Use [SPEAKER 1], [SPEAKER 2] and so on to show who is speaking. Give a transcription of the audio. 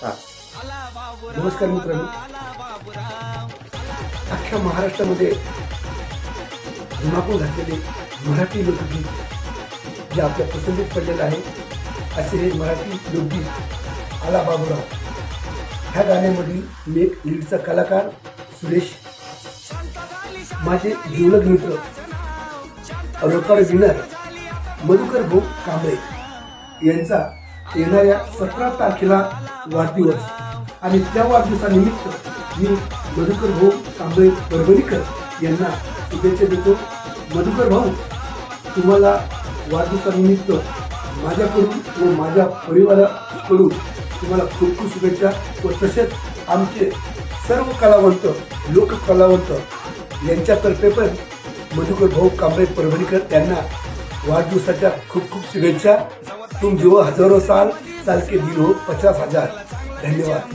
[SPEAKER 1] हा. नमस्कार मित्रांनो, अख्ख्या महाराष्ट्रामध्ये धुमाकूळ घातलेले मराठी लोकगीत जे आपल्या पसंतीत पडलेलं आहे, असे हे मराठी लोकगीत आला बाबूराव. ह्या गाण्यामधील मी एक लीडचा कलाकार सुरेश, माझे जिवलग मित्र रेकॉर्ड विनर मधुकर भाऊ कांबळे यांचा येणाऱ्या 17 तारखेला वाढदिवस आणि त्या वाढदिवसानिमित्त मी मधुकर भाऊ कांबळे परभणीकर यांना शुभेच्छा देतो. मधुकर भाऊ, तुम्हाला वाढदिवसानिमित्त माझ्याकडून व माझ्या परिवाराकडून तुम्हाला खूप खूप शुभेच्छा व तसेच आमचे सर्व कलावंत लोककलावंत यांच्यातर्फे पण मधुकर भाऊ कांबळे परभणीकर यांना वाढदिवसाच्या खूप खूप शुभेच्छा. तुम जो हजारों साल के दिन हो 50,000. धन्यवाद.